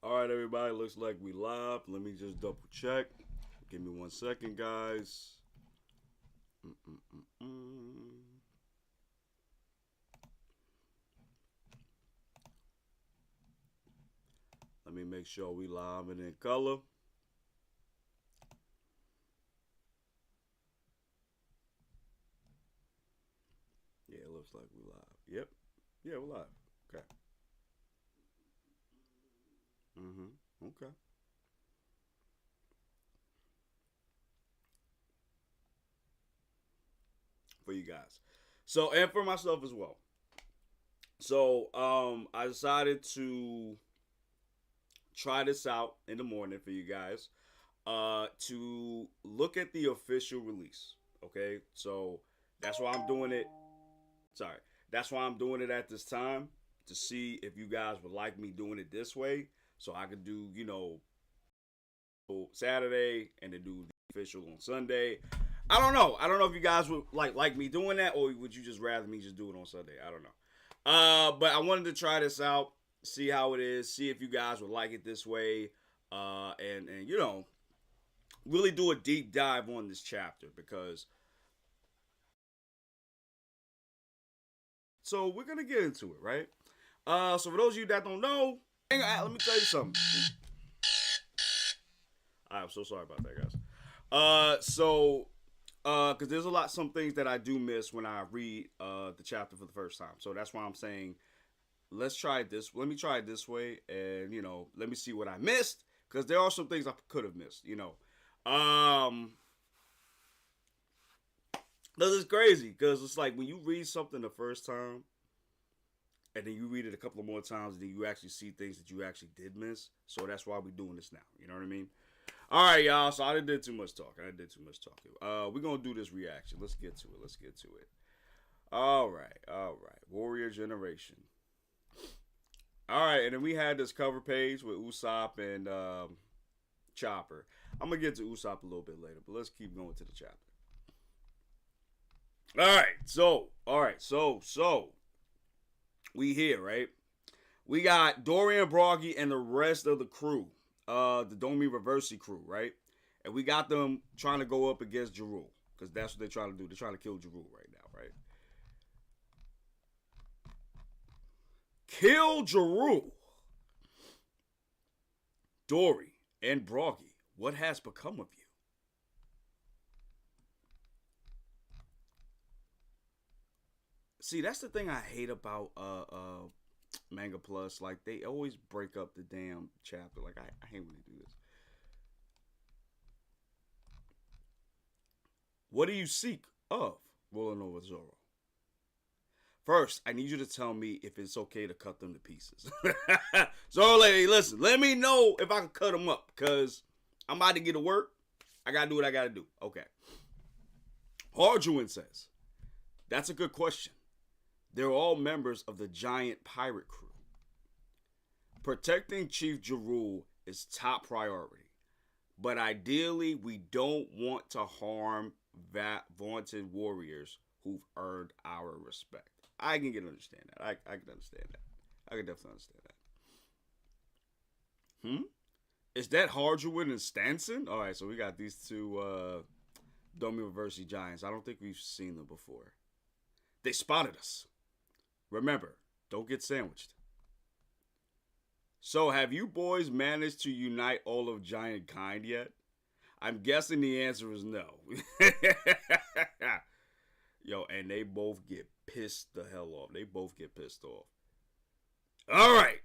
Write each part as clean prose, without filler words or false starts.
All right, everybody. Looks like we live. Let me just double check. Give me 1 second, guys. Mm-mm-mm-mm. Let me make sure we live and in color. Yeah, it looks like we live. Yep. Yeah, we're live. Okay. Okay. For you guys. So, and for myself as well. So, I decided to try this out in the morning for you guys. To look at the official release. Okay, so that's why I'm doing it. Sorry, that's why I'm doing it at this time to see if you guys would like me doing it this way, so I could do Saturday and then do the official on Sunday. I don't know. I don't know if you guys would like me doing that, or would you just rather me just do it on Sunday? I don't know. But I wanted to try this out, see how it is, see if you guys would like it this way, and really do a deep dive on this chapter because. So we're gonna get into it, right? So for those of you that don't know, let me tell you something. I'm so sorry about that, guys. Because there's some things that I do miss when I read the chapter for the first time. So that's why I'm saying, let's try it this. Let me try it this way, and let me see what I missed. Because there are some things I could have missed. This is crazy because it's like when you read something the first time, and then you read it a couple of more times, and then you actually see things that you actually did miss. So that's why we're doing this now. You know what I mean? All right, y'all. So I didn't did too much talking. We're gonna do this reaction. Let's get to it. All right. Warrior Generation. All right, and then we had this cover page with Usopp and Chopper. I'm gonna get to Usopp a little bit later, but let's keep going to the chapter. All right. So we here, right? We got Dorian Broggy and the rest of the crew, the Domi Reversi crew, right? And we got them trying to go up against Jarul because that's what they're trying to do. They're trying to kill Jarul right now, right? Kill Jarul. Dory and Broggy, what has become of you? See, that's the thing I hate about Manga Plus. Like they always break up the damn chapter. Like I hate when they do this. What do you seek of rolling over Zoro? First, I need you to tell me if it's okay to cut them to pieces. Zoro, lady, listen, let me know if I can cut them up, because I'm about to get to work. I gotta do what I gotta do. Okay. Harjuin says, that's a good question. They're all members of the giant pirate crew. Protecting Chief Jarul is top priority, but ideally we don't want to harm vaunted warriors who've earned our respect. I can understand that. I can understand that. I can definitely understand that. Is that Harjuin and Stanson? All right, so we got these two Domi Reversi giants. I don't think we've seen them before. They spotted us. Remember, don't get sandwiched. So, have you boys managed to unite all of giant kind yet? I'm guessing the answer is no. Yo, and they both get pissed the hell off. They both get pissed off. All right.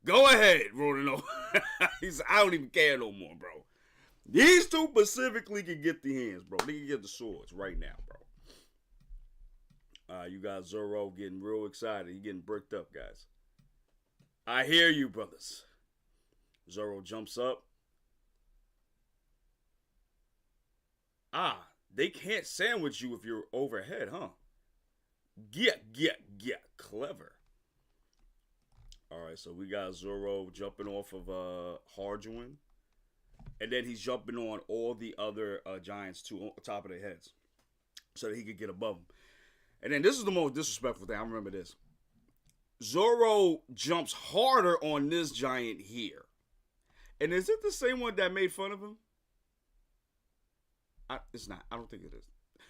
Go ahead, Rodino. I don't even care no more, bro. These two specifically can get the hands, bro. They can get the swords right now, bro. You got Zoro getting real excited. He getting bricked up, guys. I hear you, brothers. Zoro jumps up. They can't sandwich you if you're overhead, huh? Get. Clever. Alright, so we got Zoro jumping off of Harjuin. And then he's jumping on all the other giants too, on top of their heads. So that he could get above them. And then this is the most disrespectful thing. I remember this. Zoro jumps harder on this giant here. And is it the same one that made fun of him? It's not. I don't think it is.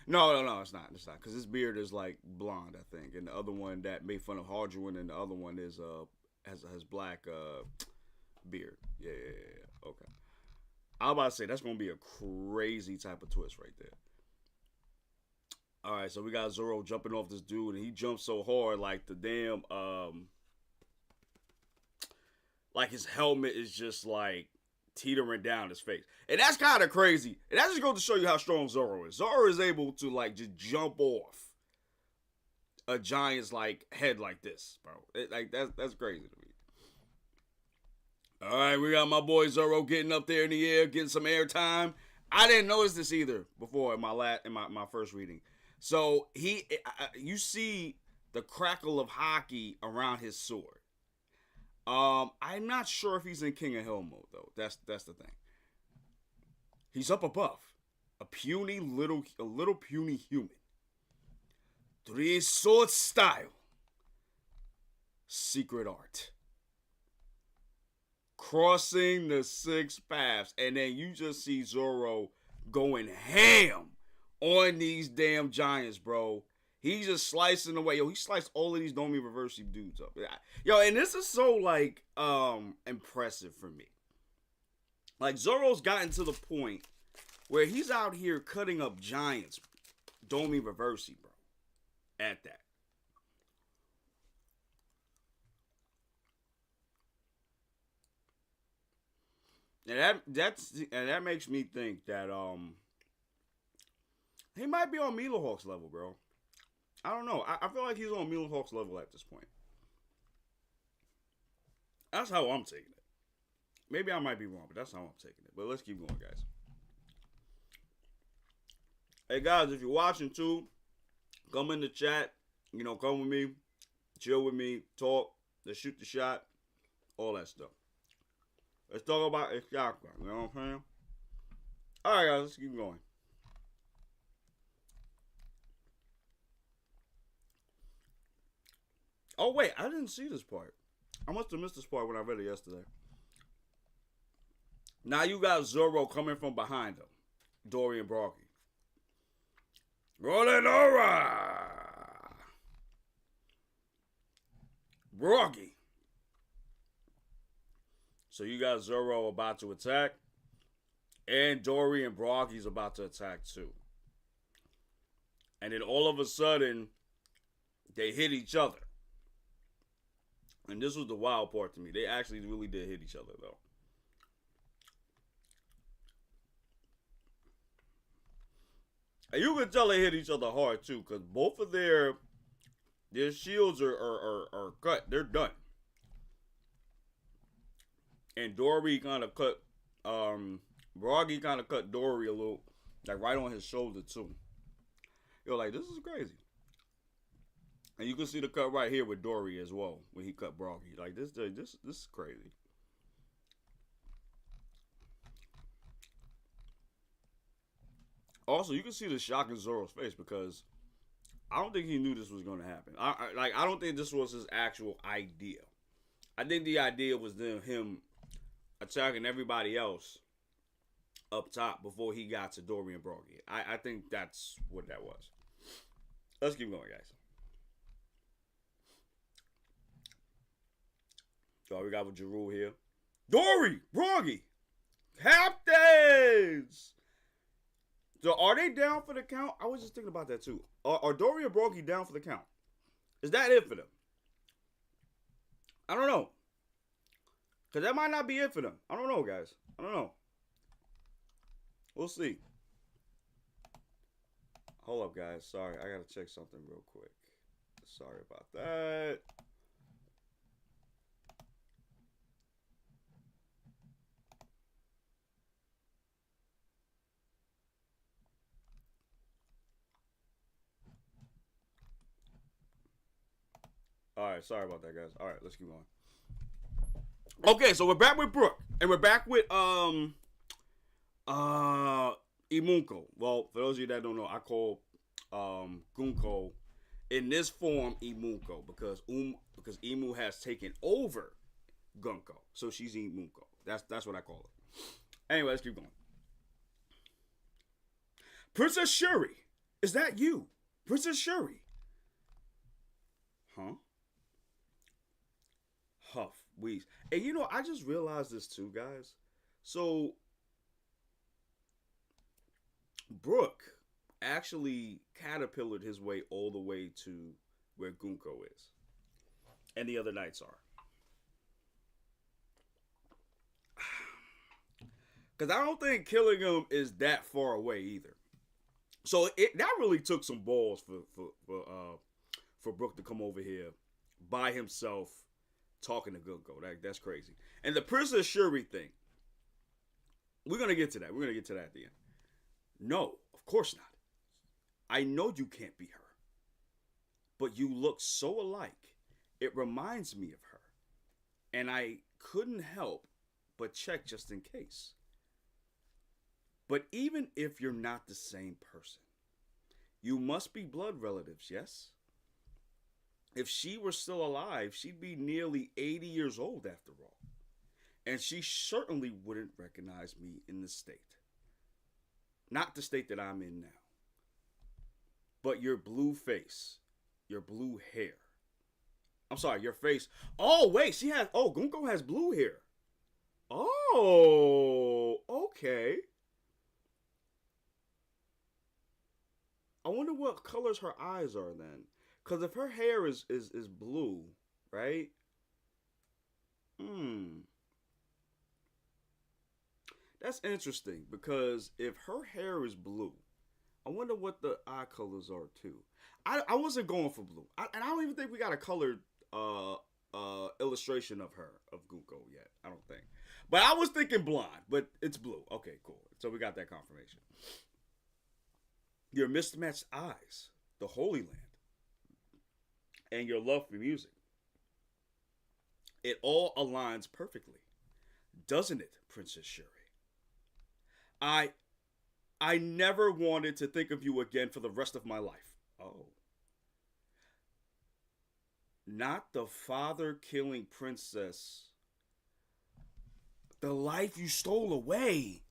No, it's not. It's not because his beard is like blonde, I think, and the other one that made fun of Hardruin, and the other one is has black beard. Yeah. Okay. I'm about to say that's gonna be a crazy type of twist right there. All right, so we got Zoro jumping off this dude, and he jumps so hard, like the damn like his helmet is just like teetering down his face. And that's kind of crazy. And that just goes to show you how strong Zoro is. Zoro is able to like just jump off a giant's like head like this, bro. Like that's crazy to me. All right, we got my boy Zoro getting up there in the air, getting some airtime. I didn't notice this either before in my first reading. So you see the crackle of hockey around his sword. I'm not sure if he's in King of Hell mode though. That's the thing. He's up above, a little puny human. Three sword style, secret art, crossing the six paths, and then you just see Zoro going ham on these damn giants, bro. He's just slicing away. Yo, he sliced all of these Domi Reversi dudes up. Yo, and this is so, like, impressive for me. Like, Zoro's gotten to the point where he's out here cutting up giants. Domi Reversi, bro. At that. And that makes me think that, he might be on Mila Hawk's level, bro. I don't know. I feel like he's on Mila Hawk's level at this point. That's how I'm taking it. Maybe I might be wrong, but that's how I'm taking it. But let's keep going, guys. Hey, guys, if you're watching too, come in the chat. You know, come with me. Chill with me. Talk. Let's shoot the shot. All that stuff. Let's talk about it. You know what I'm saying? All right, guys, let's keep going. Oh, wait, I didn't see this part. I must have missed this part when I read it yesterday. Now you got Zoro coming from behind him. Dory and Brocky. Rollinora! Brocky. So you got Zoro about to attack. And Dory and Brocky's about to attack too. And then all of a sudden, they hit each other. And this was the wild part to me. They actually really did hit each other, though. And you can tell they hit each other hard, too, because both of their shields are cut. They're done. And Dory kind of cut, Broggy kind of cut Dory a little, like right on his shoulder, too. You're like, this is crazy. And you can see the cut right here with Dory as well when he cut Broggy. Like this is crazy. Also, you can see the shock in Zoro's face because I don't think he knew this was going to happen. I don't think this was his actual idea. I think the idea was then him attacking everybody else up top before he got to Dory and Broggy. I think that's what that was. Let's keep going, guys. So we got with Jarul here. Dory! Broggy! Captains! So are they down for the count? I was just thinking about that too. Are Dory and Broggy down for the count? Is that it for them? I don't know. Because that might not be it for them. I don't know, guys. I don't know. We'll see. Hold up, guys. Sorry, I got to check something real quick. Sorry about that. All right, sorry about that, guys. All right, let's keep going. Okay, so we're back with Brook, and we're back with Imunko. Well, for those of you that don't know, I call Gunko in this form Imunko because Imu has taken over Gunko. So she's Imunko. That's what I call her. Anyway, let's keep going. Princess Shuri, is that you? Princess Shuri. Huh? Huff, wheeze. And you know, I just realized this too, guys. So Brook actually caterpillared his way all the way to where Gunko is. And the other knights are. Because I don't think killing him is that far away either. So that really took some balls for Brook to come over here by himself talking to Gunko. That's crazy. And the Princess Shuri thing, we're gonna get to that. We're gonna get to that at the end. No, of course not. I know you can't be her, but you look so alike. It reminds me of her, and I couldn't help but check just in case. But even if you're not the same person, you must be blood relatives, yes? If she were still alive, she'd be nearly 80 years old after all. And she certainly wouldn't recognize me in the state. Not the state that I'm in now. But your blue face, your blue hair. I'm sorry, your face. Oh, wait, Gunko has blue hair. Oh, okay. I wonder what colors her eyes are then. Because if her hair is blue, right? That's interesting. Because if her hair is blue, I wonder what the eye colors are too. I wasn't going for blue. And I don't even think we got a colored illustration of her, of Gunko yet. I don't think. But I was thinking blonde, but it's blue. Okay, cool. So we got that confirmation. Your mismatched eyes, the Holy Land, and your love for music. It all aligns perfectly, doesn't it, Princess Shuri? I never wanted to think of you again for the rest of my life. Oh. Not the father-killing princess. The life you stole away.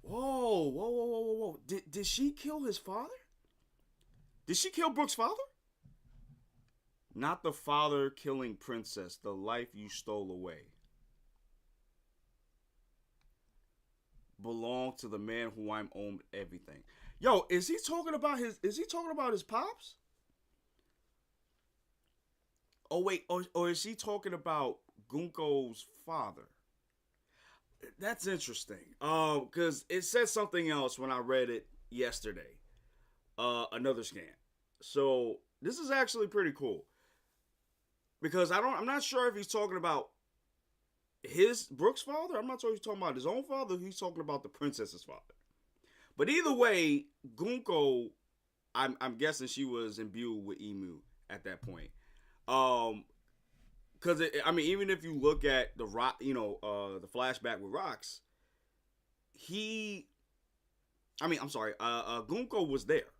Whoa. Did she kill his father? Did she kill Brook's father? Not the father-killing princess. The life you stole away. Belong to the man who I'm owed everything. Yo, is he talking about his pops? Oh wait, or is he talking about Gunko's father? That's interesting. Because it said something else when I read it yesterday. Another scan. So this is actually pretty cool. Because I'm not sure if he's talking about Brook's father. I'm not sure if he's talking about his own father. Or he's talking about the princess's father. But either way, Gunko, I'm guessing she was imbued with Emu at that point. Because even if you look at the rock, the flashback with Rocks, Gunko was there,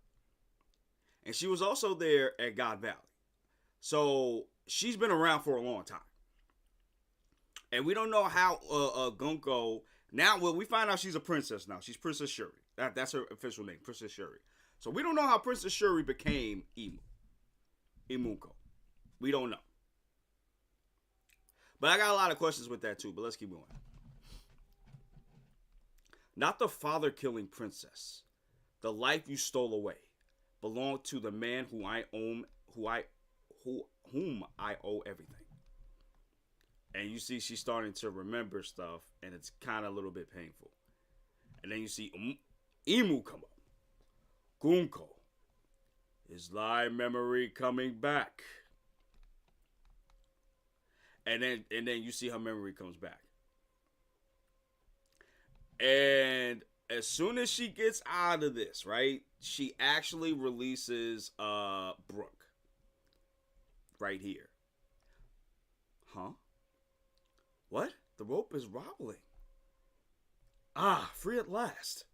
and she was also there at God Valley, so she's been around for a long time, and we don't know how Gunko now. Well, we find out she's a princess now. She's Princess Shuri. That's her official name, Princess Shuri. So we don't know how Princess Shuri became Imunko. We don't know. But I got a lot of questions with that too, but let's keep going. Not the father-killing princess. The life you stole away belonged to the man whom I owe everything. And you see she's starting to remember stuff, and it's kind of a little bit painful. And then you see Emu come up. Gunko. Is thy memory coming back? And then you see her memory comes back. And as soon as she gets out of this, right, she actually releases Brook. Right here. Huh? What? The rope is wobbling. Ah, free at last.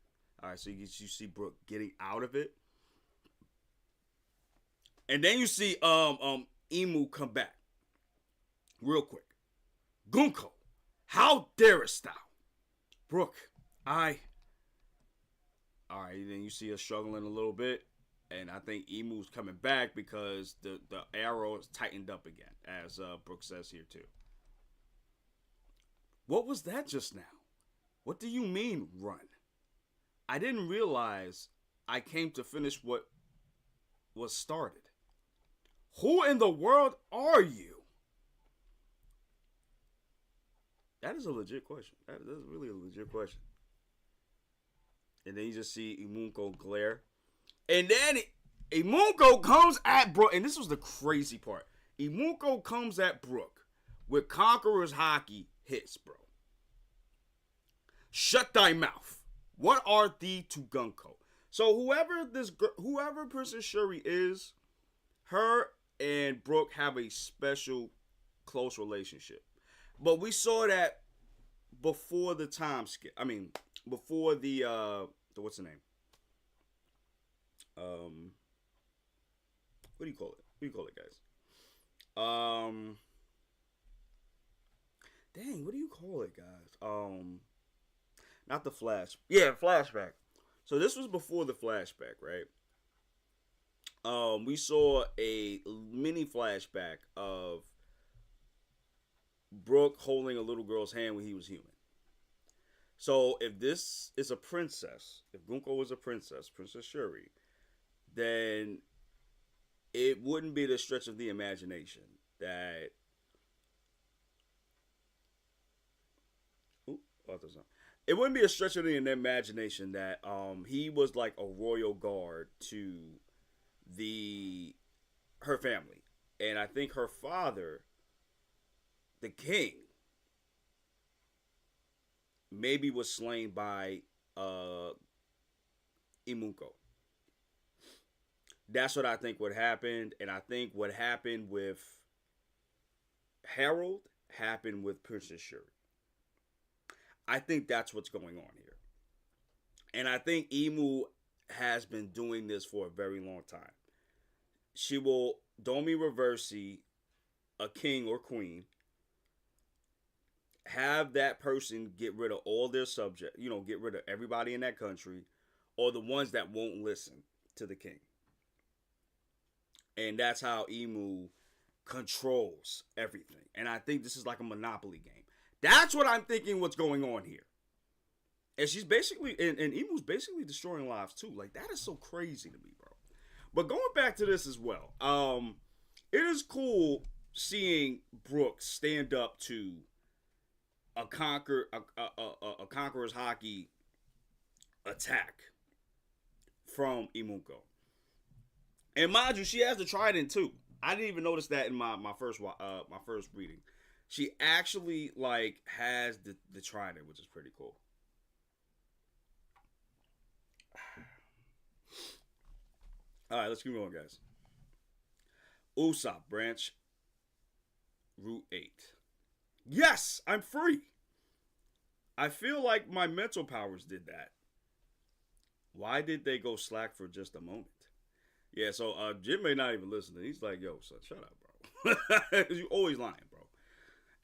Alright, so you see Brook getting out of it. And then you see Emu come back. Real quick. Gunko, how darest thou? Brook, I. Alright, then you see us struggling a little bit. And I think Emu's coming back because the arrow is tightened up again, as Brook says here too. What was that just now? What do you mean, run? I didn't realize I came to finish what was started. Who in the world are you? That is a legit question. That is really a legit question. And then you just see Imunko glare. And then Imunko comes at Brook. And this was the crazy part. Imunko comes at Brook with Conqueror's Hockey hits, bro. Shut thy mouth. What are thee to Gunko? So whoever Princess Shuri is, her and Brook have a special close relationship. But we saw that before the time skip. I mean, before the what's the name? What do you call it? What do you call it, guys? Dang, what do you call it, guys? Not the flash. Yeah, flashback. So this was before the flashback, right? We saw a mini flashback of Brook holding a little girl's hand when he was human. So if this is a princess, if Gunko was a princess, Princess Shuri, then it wouldn't be the stretch of the imagination that. It wouldn't be a stretch of the imagination that he was like a royal guard to her family, and I think her father, the king, maybe was slain by Imunko. That's what I think would happen, and I think what happened with Harold happened with Princess Shuri. I think that's what's going on here. And I think Emu has been doing this for a very long time. She will Domi Reversi a king or queen, have that person get rid of all their subject, get rid of everybody in that country, or the ones that won't listen to the king. And that's how Emu controls everything. And I think this is like a Monopoly game. That's what I'm thinking what's going on here. And she's basically, and Emu's basically destroying lives too. Like, that is so crazy to me, bro. But going back to this as well, it is cool seeing Brook stand up to a Conqueror's Hockey attack from Imunko. And mind you, she has the trident too. I didn't even notice that in my first reading. She actually has the trident, which is pretty cool. All right, let's keep going, guys. Usopp branch, Route 8. Yes, I'm free. I feel like my mental powers did that. Why did they go slack for just a moment? Yeah, so Jim may not even listen. He's like, yo, son, shut up, bro. You always lying, bro.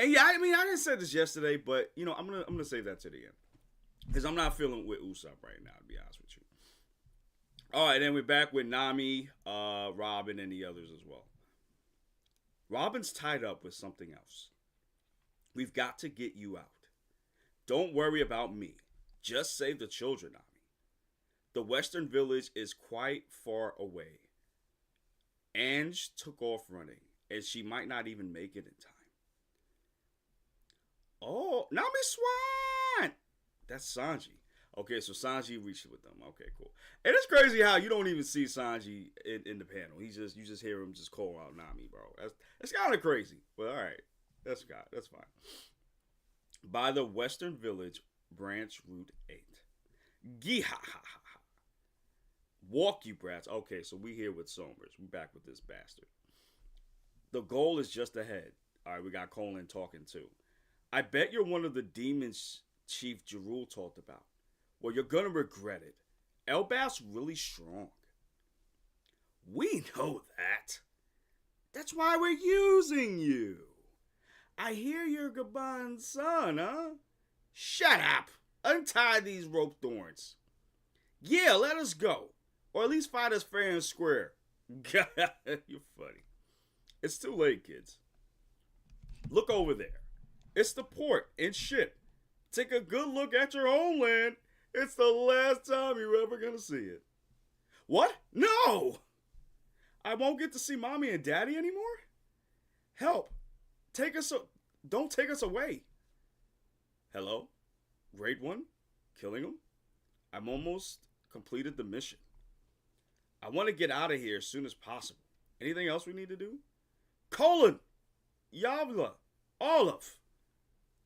And yeah, I mean, I didn't say this yesterday, but I'm gonna say that to the end, because I'm not feeling with Usopp right now, to be honest with you. All right, then we're back with Nami, Robin, and the others as well. Robin's tied up with something else. We've got to get you out. Don't worry about me. Just save the children, Nami. The Western Village is quite far away. Ange took off running, and she might not even make it in time. Oh, Nami Swan! That's Sanji. Okay, so Sanji reached with them. Okay, cool. And it's crazy how you don't even see Sanji in the panel. You just hear him just call out Nami, bro. That's kind of crazy. But all right, that's fine. By the Western Village, branch Route 8. Gee-ha-ha-ha. Walk, you brats. Okay, so we here with Somers. We back with this bastard. The goal is just ahead. All right, we got Colin talking too. I bet you're one of the demons Chief Jarul talked about. Well, you're gonna regret it. Elbaf's really strong. We know that. That's why we're using you. I hear you're Gaban's son, huh? Shut up. Untie these rope thorns. Yeah, let us go. Or at least fight us fair and square. You're funny. It's too late, kids. Look over there. It's the port and ship. Take a good look at your homeland. It's the last time you're ever gonna see it. What? No! I won't get to see mommy and daddy anymore? Help. Don't take us away. Hello? Grade 1? Killing him? I'm almost completed the mission. I want to get out of here as soon as possible. Anything else we need to do? Colin! Yavla! Olive!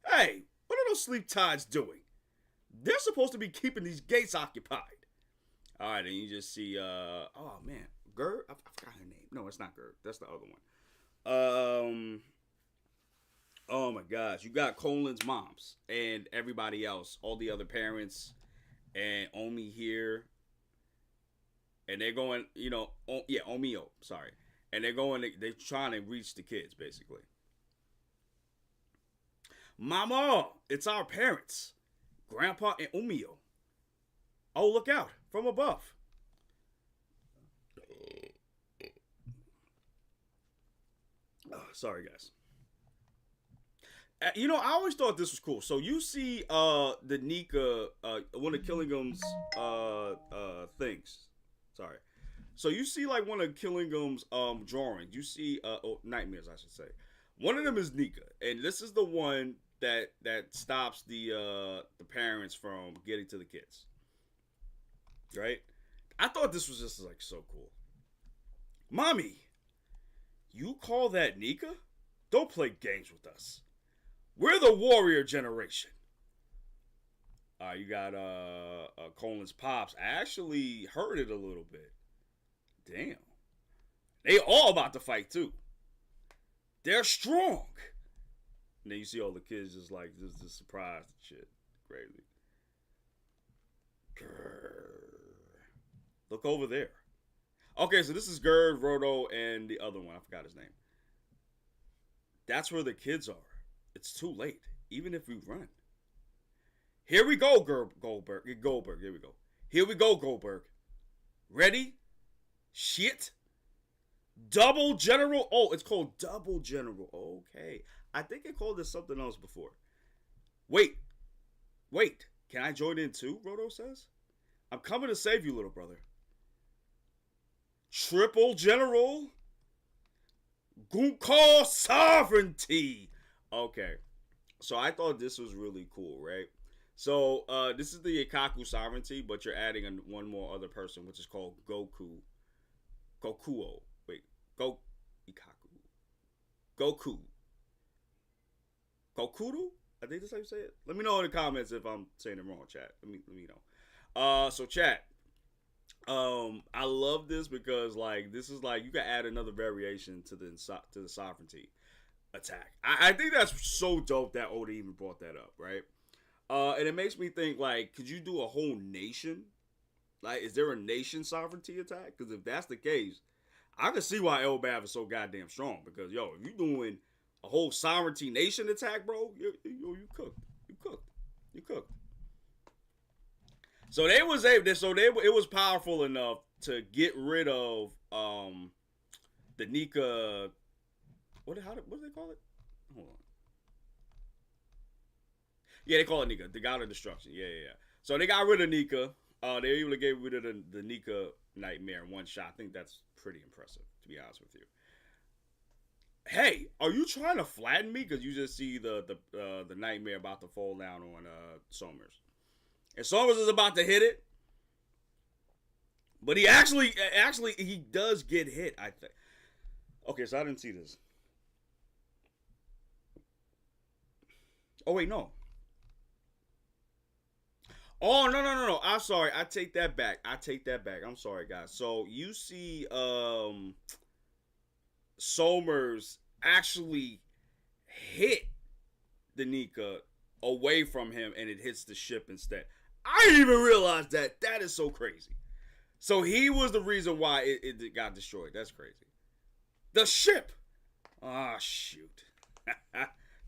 Hey, what are those sleep tides doing? They're supposed to be keeping these gates occupied. Alright, and you just see, oh man, Gerd? I forgot her name. No, it's not Gerd. That's the other one. Oh my gosh. You got Colin's moms and everybody else, all the other parents, and Omi here. And they're going, Omio, sorry. And they're trying to reach the kids, basically. Mama, it's our parents, Grandpa and Omio. Oh, look out, from above. Oh, sorry, guys. I always thought this was cool. So you see the Nika, one of Killingham's things. Sorry. So you see like one of Killingham's drawings. You see nightmares, I should say. One of them is Nika, and this is the one that stops the parents from getting to the kids. Right? I thought this was just like so cool. Mommy, you call that Nika? Don't play games with us. We're the warrior generation. You got Colin's pops. I actually heard it a little bit. Damn. They all about to fight too. They're strong. And then you see all the kids just like just surprised and shit. Crazy. Look over there. Okay, so this is Gerd, Roto, and the other one. I forgot his name. That's where the kids are. It's too late, even if we run. Here we go, Goldberg. Here we go. Here we go, Goldberg. Ready? Shit. Double General. Oh, it's called Double General. Okay. I think they called this something else before. Wait. Can I join in too, Roto says? I'm coming to save you, little brother. Triple General. YONKO sovereignty. Okay. So I thought this was really cool, right? So this is the Ikaku sovereignty, but you're adding one more other person, which is called Gokuo. Wait. Goku. Gokuru? I think that's how you say it. Let me know in the comments if I'm saying it wrong, chat. Let me know. So chat. I love this because like this is like you can add another variation to the sovereignty attack. I think that's so dope that Oda even brought that up, right? And it makes me think like, could you do a whole nation? Like, is there a nation sovereignty attack? Because if that's the case, I can see why Elbaf is so goddamn strong. Because if you're doing a whole sovereignty nation attack, bro, you cooked. So it was powerful enough to get rid of the Nika. What do they call it? Hold on. Yeah, they call it Nika, the god of destruction. Yeah. So they got rid of Nika. They even gave rid of the Nika nightmare in one shot. I think that's pretty impressive, to be honest with you. Hey, are you trying to flatten me? Because you just see the nightmare about to fall down on Somers. And Somers is about to hit it. But he actually he does get hit, I think. Okay, so I didn't see this. Oh, wait, no. Oh, no. I'm sorry. I take that back. I'm sorry, guys. So you see Somers actually hit the Nika away from him and it hits the ship instead. I didn't even realize that. That is so crazy. So he was the reason why it got destroyed. That's crazy. The ship. Ah, shoot.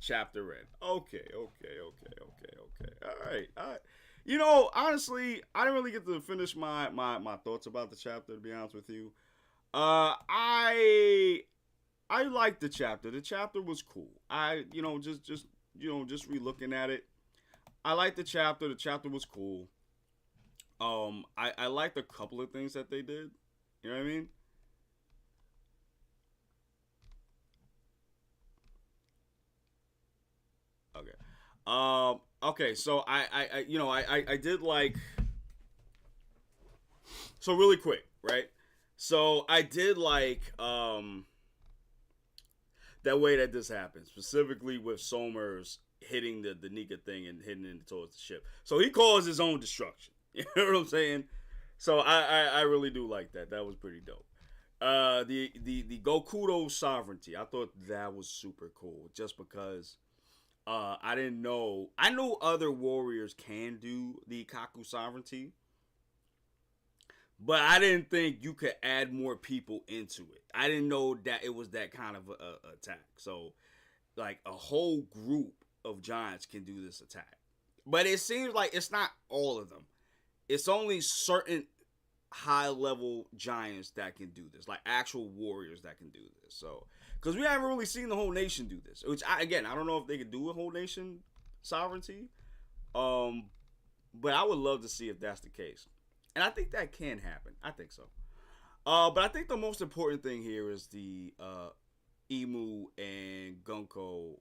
chapter in. Okay. All right. You know, honestly, I didn't really get to finish my thoughts about the chapter. To be honest with you, I liked the chapter. The chapter was cool. Just re-looking at it, I liked the chapter. The chapter was cool. I liked a couple of things that they did. You know what I mean? Okay. Okay. So I did like. So really quick, right? So I did like that way that this happened, specifically with Somers hitting the Nika thing and hitting it towards the ship. So he caused his own destruction. You know what I'm saying? So I really do like that. That was pretty dope. The Gokudo sovereignty. I thought that was super cool, just because I didn't know. I know other warriors can do the Kaku sovereignty, but I didn't think you could add more people into it. I didn't know that it was that kind of a attack. So, like, a whole group of giants can do this attack. But it seems like it's not all of them. It's only certain high level giants that can do this, like actual warriors that can do this. So, because we haven't really seen the whole nation do this, which I don't know if they could do a whole nation sovereignty. Um, but I would love to see if that's the case, and I think that can happen. I think so. But I think the most important thing here is the Emu and Gunko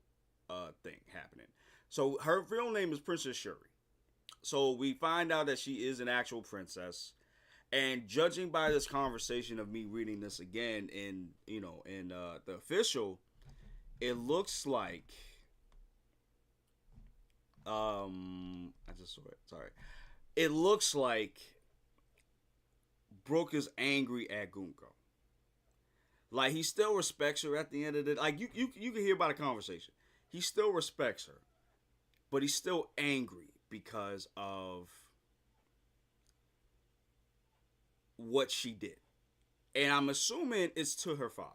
thing happening. So her real name is Princess Shuri. So we find out that she is an actual princess. And judging by this conversation of me reading this again in the official, it looks like I just saw it. Sorry. It looks like Brooke is angry at Gunko. Like he still respects her at the end of the like you can hear by the conversation. He still respects her, but he's still angry because of what she did. And I'm assuming it's to her father.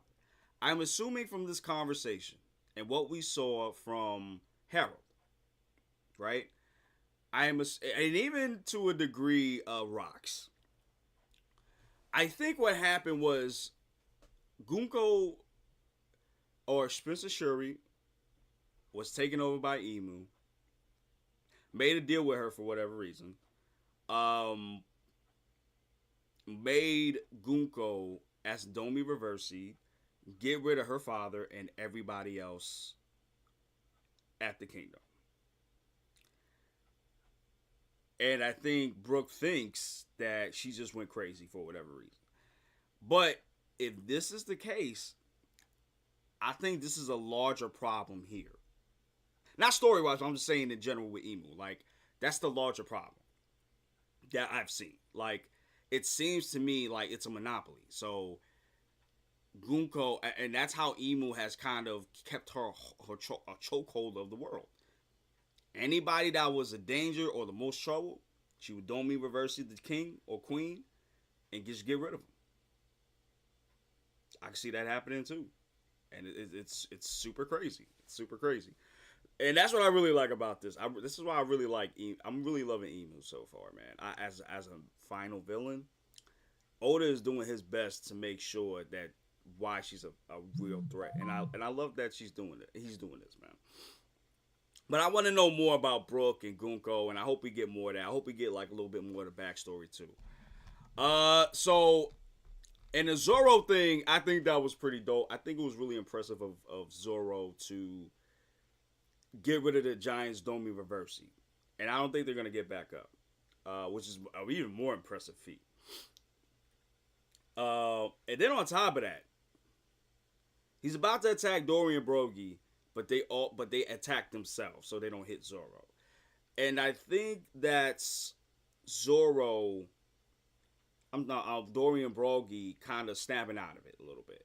I'm assuming from this conversation and what we saw from Harold, right? And even to a degree, Rocks. I think what happened was Gunko or Spencer Shuri was taken over by Emu, made a deal with her for whatever reason, um, made Gunko as Domi Reversi get rid of her father and everybody else at the kingdom. And I think Brooke thinks that she just went crazy for whatever reason. But if this is the case, I think this is a larger problem here. Not story wise, I'm just saying in general with Emu. Like, that's the larger problem that I've seen. Like, it seems to me like it's a monopoly. So, Gunko, and that's how Emu has kind of kept her a chokehold of the world. Anybody that was a danger or the most trouble, she would Domi reverse the king or queen and just get rid of them. I can see that happening too, and it's super crazy. It's super crazy, and that's what I really like about this. This is why I really like. I'm really loving Emu so far, man. As a final villain, Oda is doing his best to make sure that why she's a real threat, and I love that she's doing it. He's doing this, man. But I want to know more about Brooke and Gunko, and I hope we get more of that. I hope we get like a little bit more of the backstory too. So and the Zoro thing, I think that was pretty dope. I think it was really impressive of Zoro to get rid of the Giants' Domi Reversi. And I don't think they're going to get back up, which is an even more impressive feat. And then on top of that, he's about to attack Dorian Brogy, but they attack themselves so they don't hit Zoro. And I think that's Zoro. I'm not Dorian Brogy kind of snapping out of it a little bit.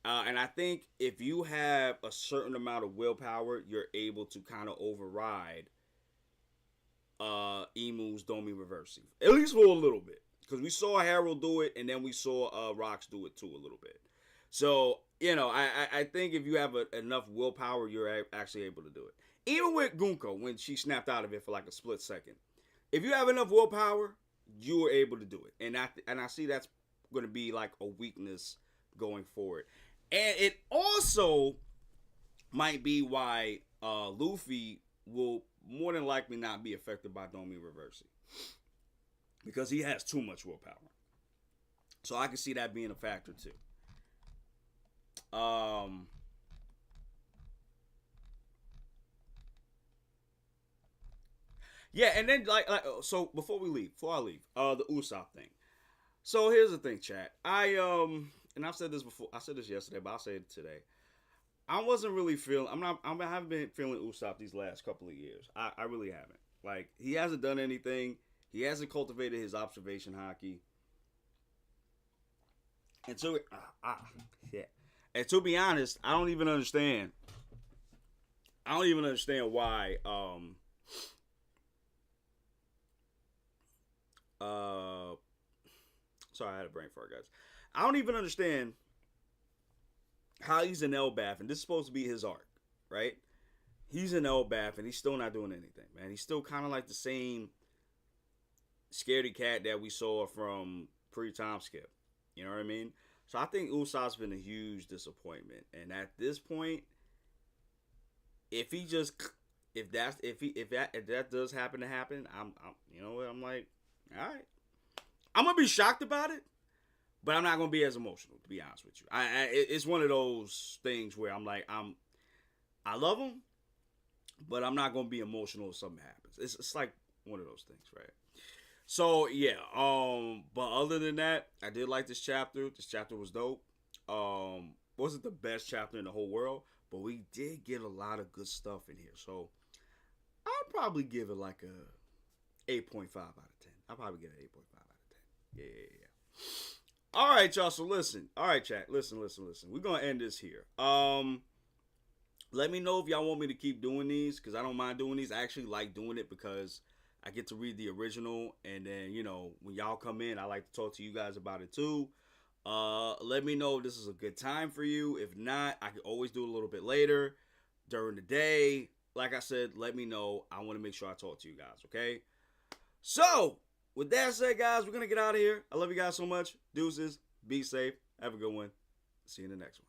And I think if you have a certain amount of willpower, you're able to kind of override Emu's Domi Reversi. At least for a little bit. Because we saw Harold do it, and then we saw Rocks do it too a little bit. So I think if you have enough willpower, you're actually able to do it. Even with Gunko, when she snapped out of it for like a split second, if you have enough willpower, you are able to do it. And I see that's going to be like a weakness going forward. And it also might be why Luffy will more than likely not be affected by Domi Reversi because he has too much willpower. So I can see that being a factor too. Um, yeah, and then so before I leave, the Usopp thing. So here's the thing, chat. And I've said this before. I said this yesterday, but I'll say it today. I wasn't really feeling. I haven't been feeling Usopp these last couple of years. I really haven't. Like he hasn't done anything. He hasn't cultivated his observation hockey. And so, yeah. And to be honest, I don't even understand. I don't even understand why. Uh, Sorry, I had a brain fart, guys. I don't even understand how he's in Elbath, and this is supposed to be his arc, right? He's in Elbath, and he's still not doing anything, man. He's still kind of like the same scaredy cat that we saw from pre-time skip. You know what I mean? So I think Usopp's been a huge disappointment, and at this point, if he just if that does happen to happen, I'm you know what I'm like, all right, I'm gonna be shocked about it, but I'm not gonna be as emotional. To be honest with you, it's one of those things where I'm like I love him, but I'm not gonna be emotional if something happens. It's like one of those things, right? So yeah, but other than that, I did like this chapter. This chapter was dope. Wasn't the best chapter in the whole world, but we did get a lot of good stuff in here. So I'd probably give it like a 8.5 out of 10. I'll probably get an 8.5 out of 10. Yeah, yeah, yeah. All right, y'all. So listen. All right, chat. Listen. We're gonna end this here. Let me know if y'all want me to keep doing these because I don't mind doing these. I actually like doing it because I get to read the original, and then when y'all come in, I like to talk to you guys about it too. Let me know if this is a good time for you. If not, I can always do it a little bit later during the day. Like I said, let me know. I want to make sure I talk to you guys. Okay. So with that said, guys, we're gonna get out of here. I love you guys so much. Deuces. Be safe. Have a good one. See you in the next one.